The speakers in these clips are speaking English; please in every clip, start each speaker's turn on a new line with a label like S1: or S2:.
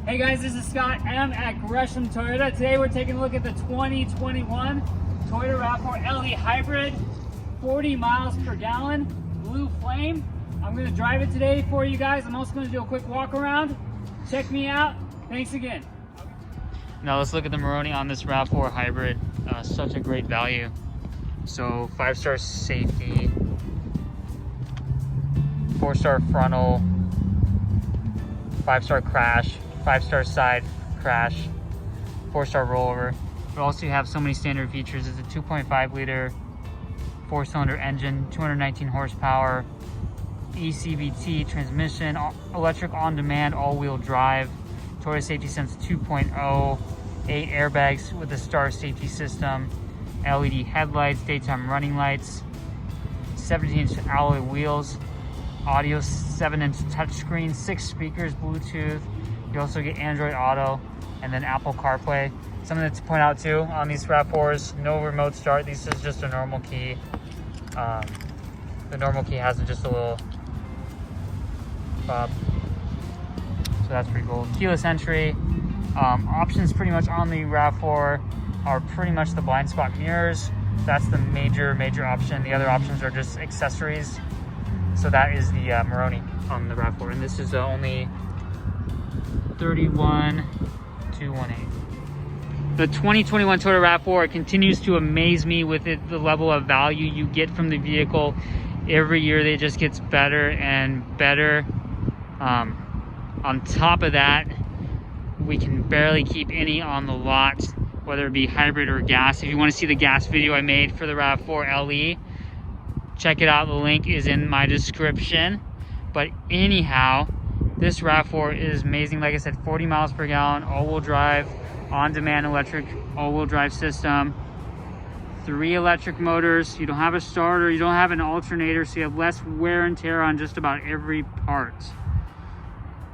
S1: Hey guys, this is Scott. I'm at Gresham Toyota. Today we're taking a look at the 2021 Toyota RAV4 LE Hybrid, 40 miles per gallon, Blueflame. I'm going to drive it today for you guys. I'm also going to do a quick walk around. Check me out. Thanks again.
S2: Now let's look at the Moroni on this RAV4 Hybrid. Such a great value. So 5-star safety, 4-star frontal, 5-star crash, 5-star side crash, 4-star rollover. But also you have so many standard features. It's a 2.5 liter 4-cylinder engine, 219 horsepower, ECVT transmission, electric on demand, all-wheel drive, Toyota Safety Sense 2.0, 8 airbags with a star safety system, LED headlights, daytime running lights, 17-inch alloy wheels, audio 7-inch touchscreen, 6 speakers, Bluetooth. You also get Android Auto and then Apple CarPlay. Something to point out too on these RAV4s, no remote start. This is just a normal key. The normal key has just a little fob. So that's pretty cool. Keyless entry. Options pretty much on the RAV4 are pretty much the blind spot mirrors. That's the major option. The other options are just accessories. So that is the Moroni on the RAV4, and this is only $31,218. The 2021 Toyota RAV4 continues to amaze me with the level of value you get from the vehicle. Every year it just gets better and better. On top of that, we can barely keep any on the lot, whether it be hybrid or gas. If you want to see the gas video I made for the RAV4 LE, check it out. The link is in my description. But anyhow, this RAV4 is amazing. Like I said, 40 miles per gallon, all-wheel drive, on-demand electric all-wheel drive system, 3 electric motors. You don't have a starter, you don't have an alternator, so you have less wear and tear on just about every part.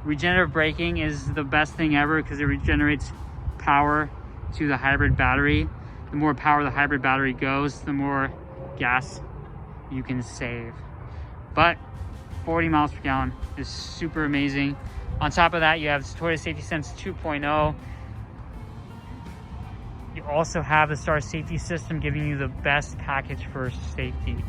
S2: Regenerative braking is the best thing ever because it regenerates power to the hybrid battery. The more power the hybrid battery goes, the more gas you can save. But 40 miles per gallon is super amazing. On top of that, you have Toyota Safety Sense 2.0. You also have the Star Safety System giving you the best package for safety.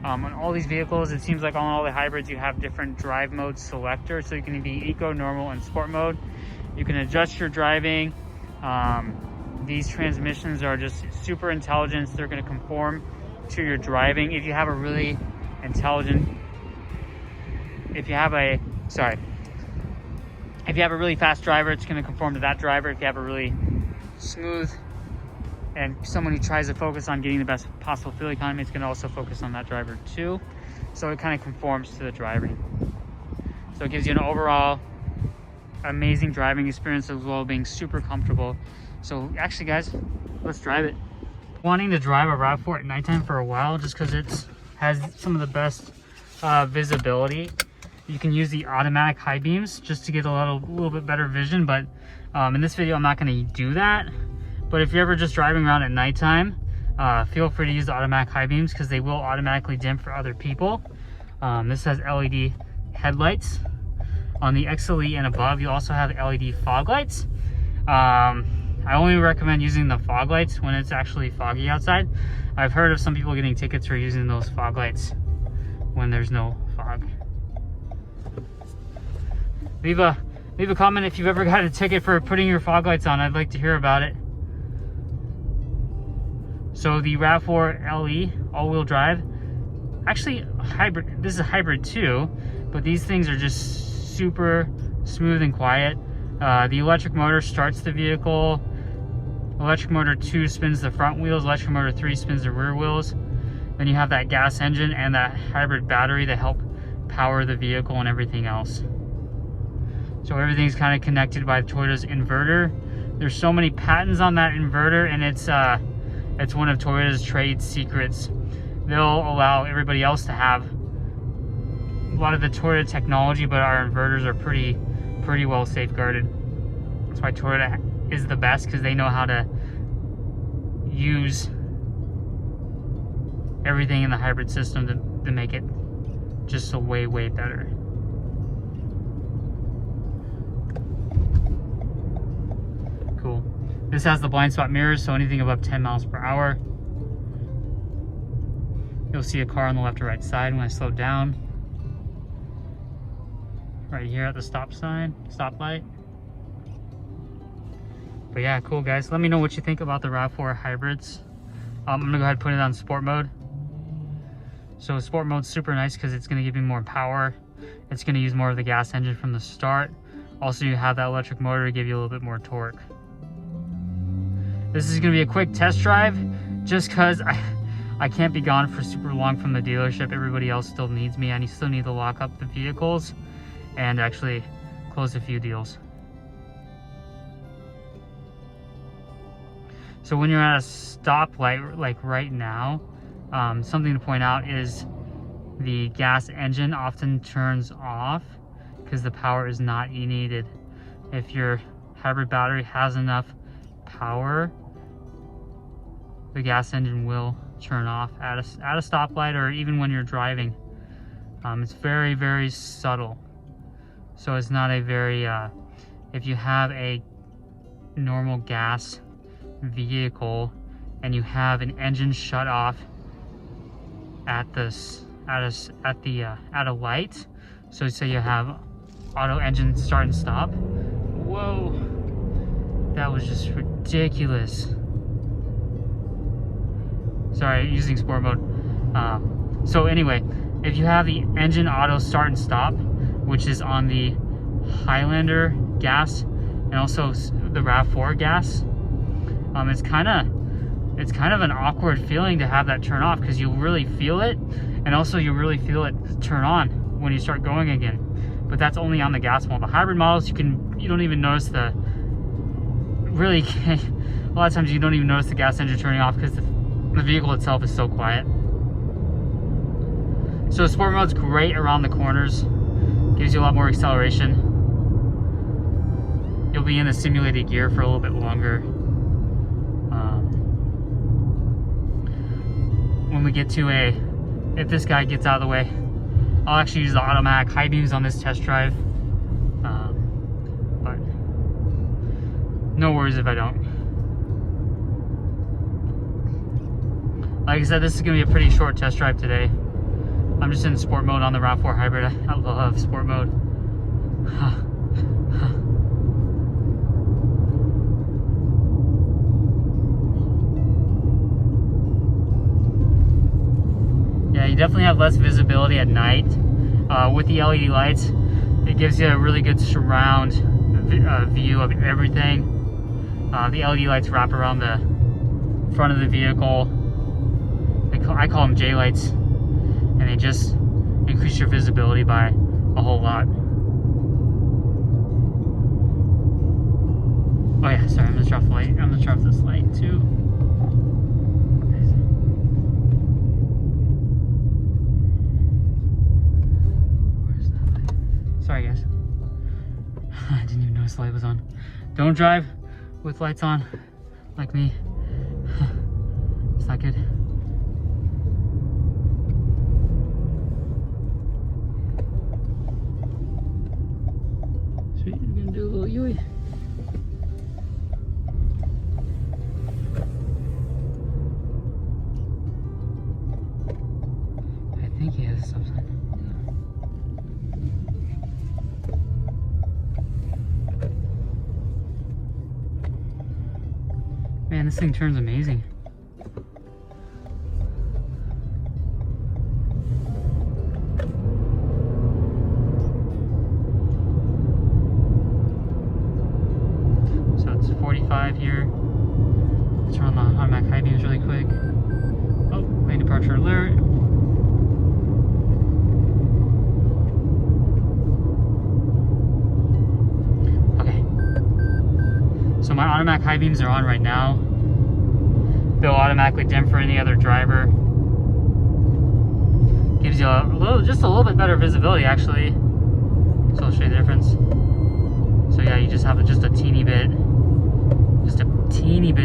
S2: On all these vehicles, it seems like on all the hybrids, you have different drive mode selectors. So you can be eco, normal, and sport mode. You can adjust your driving. These transmissions are just super intelligent. They're going to conform to your driving. If you have a really intelligent, if you have a really fast driver, it's going to conform to that driver. If you have a really smooth and someone who tries to focus on getting the best possible fuel economy, it's going to also focus on that driver too. So it kind of conforms to the driving. So it gives you an overall amazing driving experience as well as being super comfortable. So actually guys, let's drive it. Wanting to drive a RAV4 at nighttime for a while just because it has some of the best visibility. You can use the automatic high beams just to get a little bit better vision, but in this video I'm not going to do that. But if you're ever just driving around at nighttime, feel free to use the automatic high beams because they will automatically dim for other people. This has LED headlights. On the XLE and above, you also have LED fog lights. I only recommend using the fog lights when it's actually foggy outside. I've heard of some people getting tickets for using those fog lights when there's no fog. Leave a comment if you've ever got a ticket for putting your fog lights on. I'd like to hear about it. So the RAV4 LE all-wheel drive, actually hybrid. This is a hybrid too, but these things are just super smooth and quiet. The electric motor starts the vehicle. Electric motor 2 spins the front wheels. Electric motor 3 spins the rear wheels. Then you have that gas engine and that hybrid battery that help power the vehicle and everything else. So everything's kind of connected by Toyota's inverter. There's so many patents on that inverter, and it's one of Toyota's trade secrets. They'll allow everybody else to have a lot of the Toyota technology, but our inverters are pretty well safeguarded. That's why Toyota is the best, because they know how to use everything in the hybrid system to make it just a way better. This has the blind spot mirrors, so anything above 10 miles per hour. You'll see a car on the left or right side when I slow down. Right here at the stoplight. But yeah, cool guys. Let me know what you think about the RAV4 hybrids. I'm gonna go ahead and put it on sport mode. So sport mode's super nice because it's gonna give you more power. It's gonna use more of the gas engine from the start. Also, you have that electric motor to give you a little bit more torque. This is gonna be a quick test drive just cause I can't be gone for super long from the dealership. Everybody else still needs me. I still need to lock up the vehicles and actually close a few deals. So when you're at a stoplight, like right now, something to point out is the gas engine often turns off because the power is not needed. If your hybrid battery has enough power, the gas engine will turn off at a stoplight or even when you're driving. It's very, very subtle. So it's not a very, if you have a normal gas vehicle and you have an engine shut off at a light, so say you have auto engine start and stop. Whoa, that was just ridiculous. Sorry, using sport mode. So anyway, if you have the engine auto start and stop, which is on the Highlander gas and also the RAV4 gas, it's kind of an awkward feeling to have that turn off because you really feel it, and also you really feel it turn on when you start going again. But that's only on the gas model. The hybrid models, you don't even notice a lot of times you don't even notice the gas engine turning off because the vehicle itself is so quiet. So sport mode's great around the corners, gives you a lot more acceleration. You'll be in the simulated gear for a little bit longer. When we get to if this guy gets out of the way, I'll actually use the automatic high beams on this test drive. But no worries if I don't. Like I said, this is gonna be a pretty short test drive today. I'm just in sport mode on the RAV4 hybrid. I love sport mode. Yeah, you definitely have less visibility at night. With the LED lights, it gives you a really good surround view of everything. The LED lights wrap around the front of the vehicle. I call them J lights, and they just increase your visibility by a whole lot. Oh yeah, sorry, I'm gonna drop the light. I'm gonna drop this light too. Where's that light? Sorry guys. I didn't even notice the light was on. Don't drive with lights on like me. It's not good. Sweet, we're gonna do a little Yui. I think he has a stop sign. Man, this thing turns amazing. So it's 45 here. Let's turn on the automatic high beams really quick. Oh, lane departure alert. Okay. So my automatic high beams are on right now. They'll automatically dim for any other driver. Gives you just a little bit better visibility actually. So I'll show you the difference. So yeah, you just have just a teeny bit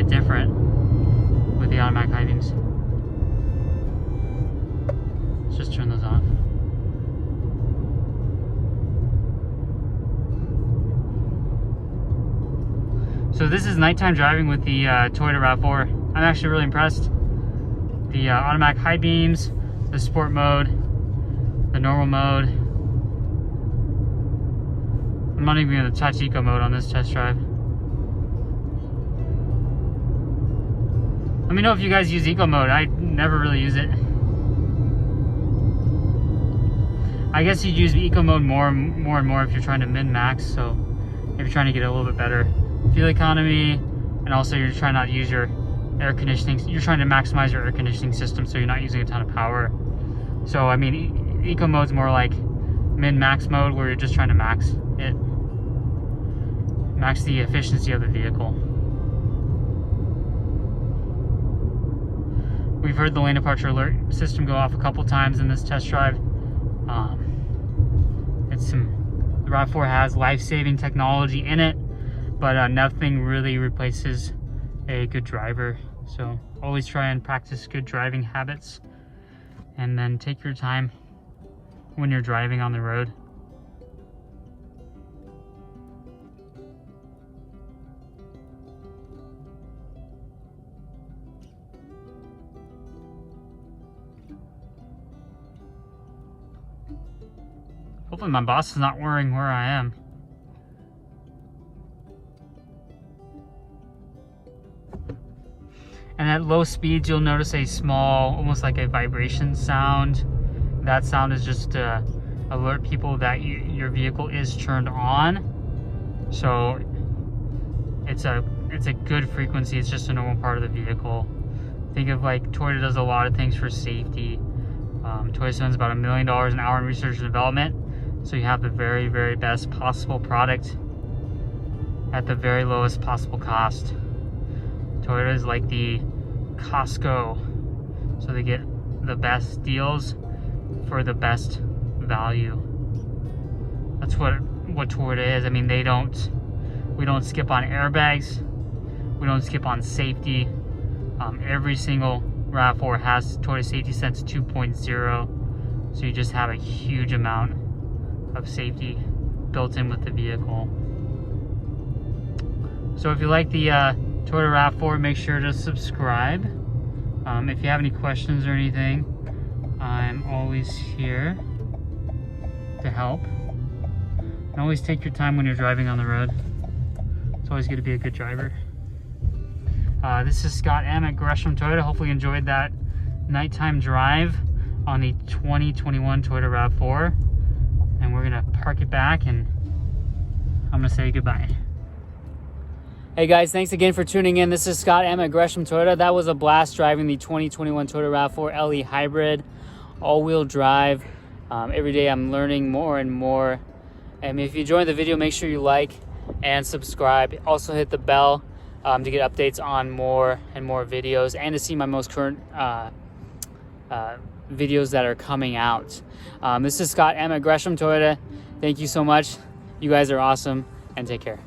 S2: different with the automatic high beams. Let's just turn those off. So this is nighttime driving with the Toyota RAV4. I'm actually really impressed. The automatic high beams, the sport mode, the normal mode. I'm not even going to touch eco mode on this test drive. Let me know if you guys use eco mode. I never really use it. I guess you'd use eco mode more and more if you're trying to min-max. So if you're trying to get a little bit better fuel economy, and also you're trying not to use your air conditioning. You're trying to maximize your air conditioning system so you're not using a ton of power. So I mean, eco mode's more like min-max mode where you're just trying to max it. Max the efficiency of the vehicle. We've heard the lane departure alert system go off a couple times in this test drive. The RAV4 has life-saving technology in it, but nothing really replaces a good driver. So always try and practice good driving habits, and then take your time when you're driving on the road. Hopefully my boss is not worrying where I am. And at low speeds, you'll notice a small, almost like a vibration sound. That sound is just to alert people that your vehicle is turned on. So it's a good frequency. It's just a normal part of the vehicle. Think of like Toyota does a lot of things for safety. Toyota spends about $1 million an hour in research and development. So you have the very, very best possible product at the very lowest possible cost. Toyota is like the Costco. So they get the best deals for the best value. That's what Toyota is. I mean, we don't skip on airbags. We don't skip on safety. Every single RAV4 has Toyota Safety Sense 2.0. So you just have a huge amount of safety built in with the vehicle. So if you like the Toyota RAV4, make sure to subscribe. If you have any questions or anything, I'm always here to help. And always take your time when you're driving on the road. It's always good to be a good driver. This is Scott M at Gresham Toyota. Hopefully you enjoyed that nighttime drive on the 2021 Toyota RAV4. And we're gonna park it back and I'm gonna say goodbye. Hey guys, thanks again for tuning in. This is Scott M at Gresham Toyota. That was a blast driving the 2021 Toyota RAV4 LE Hybrid, all-wheel drive. Every day I'm learning more and more. And if you enjoyed the video, make sure you like and subscribe. Also hit the bell to get updates on more and more videos, and to see my most current videos that are coming out. This is Scott M at Gresham Toyota. Thank you so much. You guys are awesome, and take care.